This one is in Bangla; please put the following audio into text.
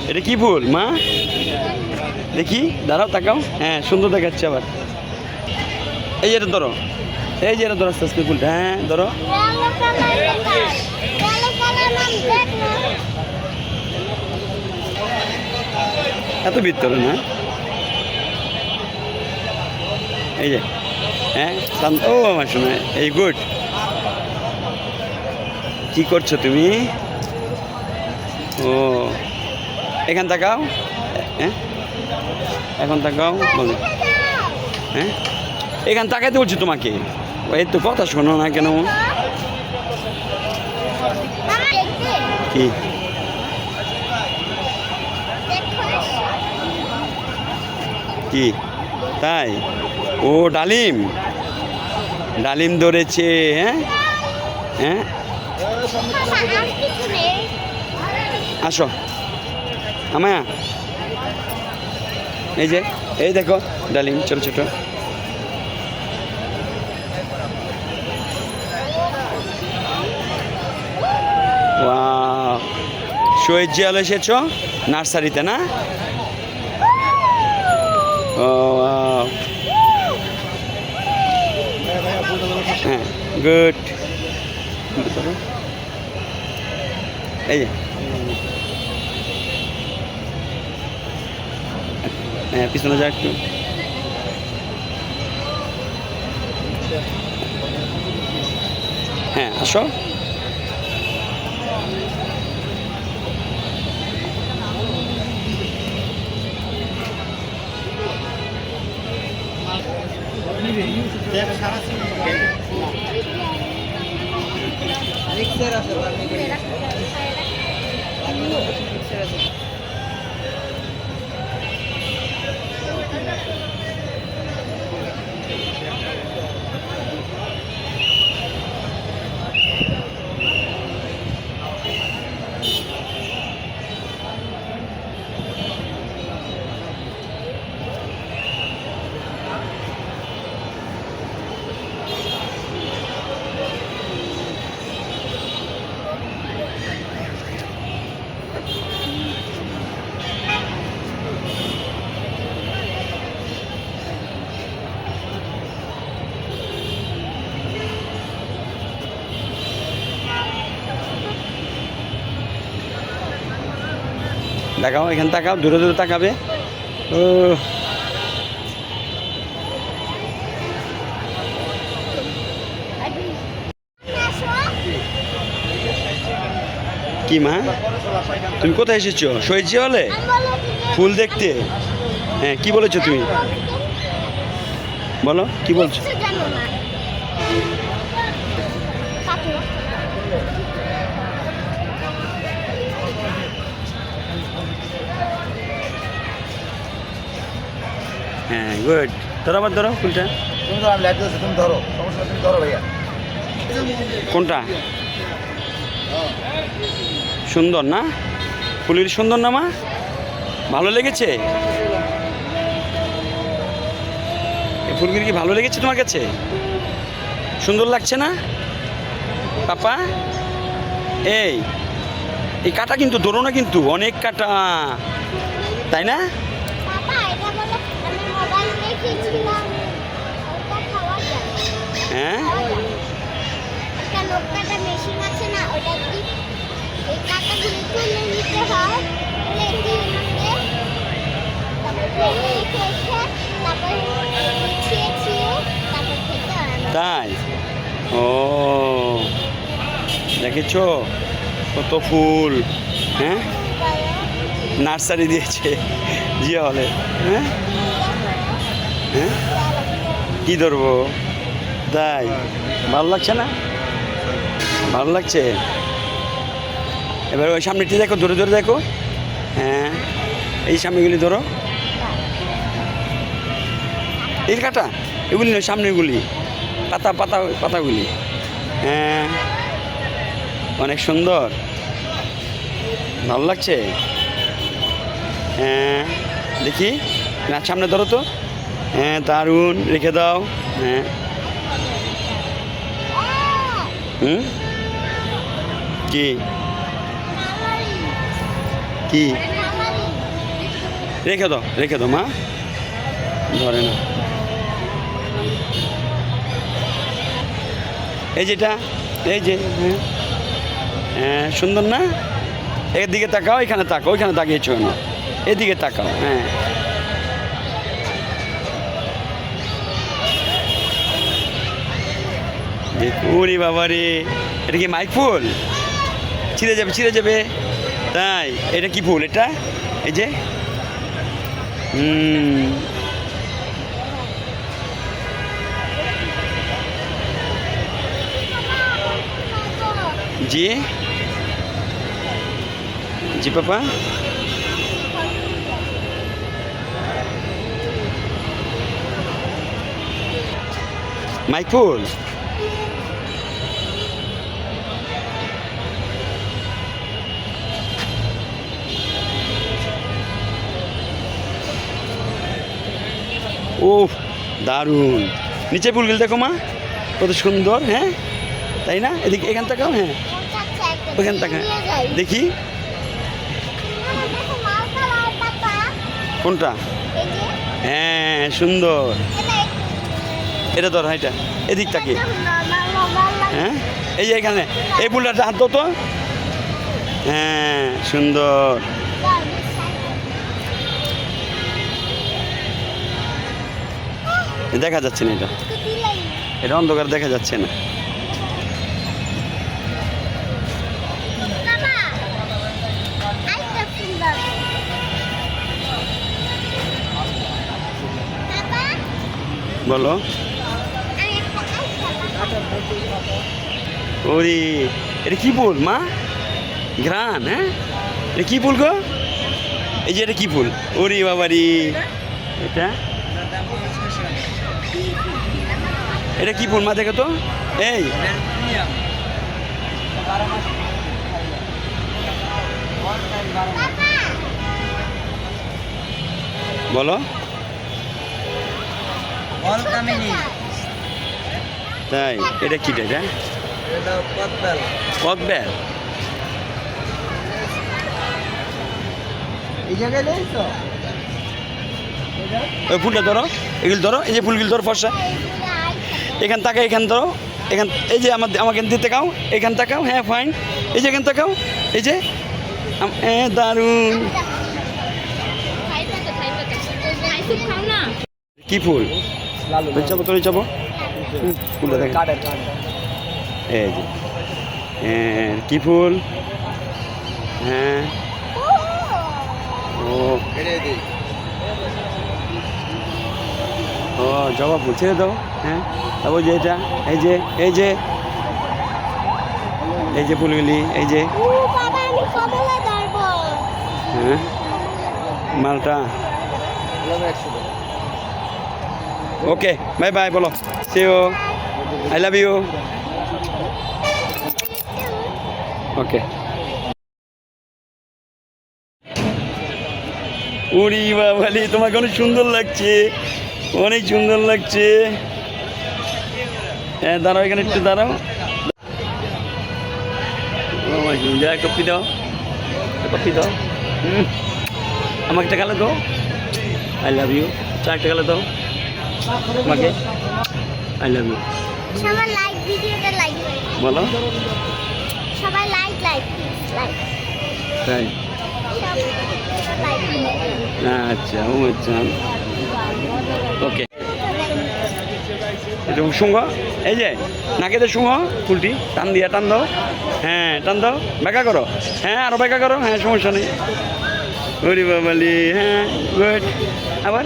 এটা কি ফুল মা? দেখি, দাঁড়াও, তাকাও। হ্যাঁ, সুন্দর দেখাচ্ছে আবার। এই যে এটা ধরো, এই যে এটা ধরো আস্তে আস্তে ফুলটা। হ্যাঁ, ধরো। এত ভিতরে না? এই যে, হ্যাঁ, ও আমার শোনা, এই গুড। কি করছো তুমি? ও, এখান তাকাও। হ্যাঁ, এখন তাকাও। বলো। হ্যাঁ, এখান তাকাইতে বলছি তোমাকে। এই তো কথা শোনো না কেন? কি? কি তাই? ও ডালিম, ডালিম ধরেছে। হ্যাঁ হ্যাঁ, আসো আমায়া। এই যে, এই দেখো ডালিম ছোট ছোট। ওয়াও, শহীদ জিয়াল এসেছো নার্সারিতে না? ও হ্যাঁ, গুড। এই যে, হ্যাঁ, পিছনে যা একটু। হ্যাঁ, আসো। দেখাও, এখানে তাকাও, দূরে দূরে তাকাবে। ও, কি মা, তুমি কোথায় এসেছো? শহীদ জিয়ালে ফুল দেখতে? হ্যাঁ, কি বলেছো তুমি? বলো, কি বলছো? হ্যাঁ, গুড। ধরো, আবার ধরো ফুলটা। তুমি ধরো, সমস্যা তুমি ধরো ভাইয়া। কোনটা সুন্দর না? ফুলের সুন্দর না মা? ভালো লেগেছে? এই ফুলগুলি কি ভালো লেগেছে তোমার কাছে? সুন্দর লাগছে না পাপা? এই এই কাটা কিন্তু ধরো না, কিন্তু অনেক কাটা, তাই না? হ্যাঁ, তাই? ও, দেখেছো কত ফুল? হ্যাঁ, নার্সারি দিয়েছে জিয়া হলে। হ্যাঁ হ্যাঁ, কী ধরবো? তাই ভালো লাগছে না? ভালো লাগছে। এবার ওই সামনেটি দেখো, ধরে ধরে দেখো। হ্যাঁ, এই সামনেগুলি ধরো। এই কাটা এগুলি নয়, সামনেগুলি পাতা পাতা পাতাগুলি। হ্যাঁ, অনেক সুন্দর, ভালো লাগছে। হ্যাঁ, দেখি না, সামনে ধরো তো। হ্যাঁ, দারুণ, রেখে দাও। হ্যাঁ, হুম, কি কি রেখে দাও মা, ধরে না। এই যেটা, এই যে, হ্যাঁ হ্যাঁ, সুন্দর না? এদিকে তাকাও, এখানে তাকাও, ওইখানে তাকিয়েছো না, এদিকে তাকাও। হ্যাঁ, ওরে বাবা রে, এটা কি মাইক ফুল? ছিঁড়ে যাবে। তাই এটা কি ফুল এটা? এই যে জি জি পাপা, মাইক ফুল। ও দারুণ, নিচে ফুলগুলো দেখো মা, কত সুন্দর। হ্যাঁ তাই না? এদিকে, এখান তাকাও। হ্যাঁ ওখান তাকা, দেখি কোনটা। হ্যাঁ সুন্দর, এটা ধর, এটা এদিক তাকে। হ্যাঁ এই যে এখানে এই ফুলটা হাত তো। হ্যাঁ সুন্দর। দেখা যাচ্ছে না, এটা অন্ধকার, দেখা যাচ্ছে না। বলো। ওরে এটা কি ফুল মা? ঘ্রাণ। হ্যাঁ এটা কি ফুল গো? এই যে এটা কি ফুল? ওরে বাবারি, এটা কি ফুল মা? দেখো তো। এই বলো। তাই এটা কি? এটা পদ্মবেল। ওই ফুলটা ধরো, এগুলো ধরো, এই যে ফুলগুলো ধরো ফর্সা। এখান তাকাও, এখান ধরো, এখান, এই যে আমাকে দিতে তাকাও, এখান তাকাও। হ্যাঁ ফাইন, এই যে এখান তাকাও, এই যে দারুণ। কি ফুল? যাবো তোর, যাবো ফুলটা দেখ। এই যে কি ফুল? হ্যাঁ ও জবা ফুল, ছেড়ে দাও। হ্যাঁ তারপর যে এটা, এই যে এই যে ফুলগুলি, এই যে হ্যাঁ মালটা। ওকে বাই বাই বলো, see you, I love you. Okay. উড়ি বাবালি, তোমাকে অনেক সুন্দর লাগছে, অনেক সুন্দর লাগছে। হ্যাঁ দাঁড়াও, এখানে একটু দাঁড়াও। কপি দাও, কপি দাও। আমাকে একটা গালে দাও, আই লাভ ইউ। চা একটা গালে দাও আমাকে, আই লাভ ইউ। সবাই লাইক, ভিডিওটা লাইক করে বলো। সবাই লাইক লাইক লাইক। তাই আচ্ছা, ও আচ্ছা, ওকে। এটা শুঙ্গ, এই যে নাকেতে শুঙ্গ, ফুলটি টান দিয়া, টান দাও। হ্যাঁ টান দাও, বেঁকা করো। হ্যাঁ আরো বেঁকা করো। হ্যাঁ সমস্যা নেই। ওরে বাবালি, হ্যাঁ গুড। আবার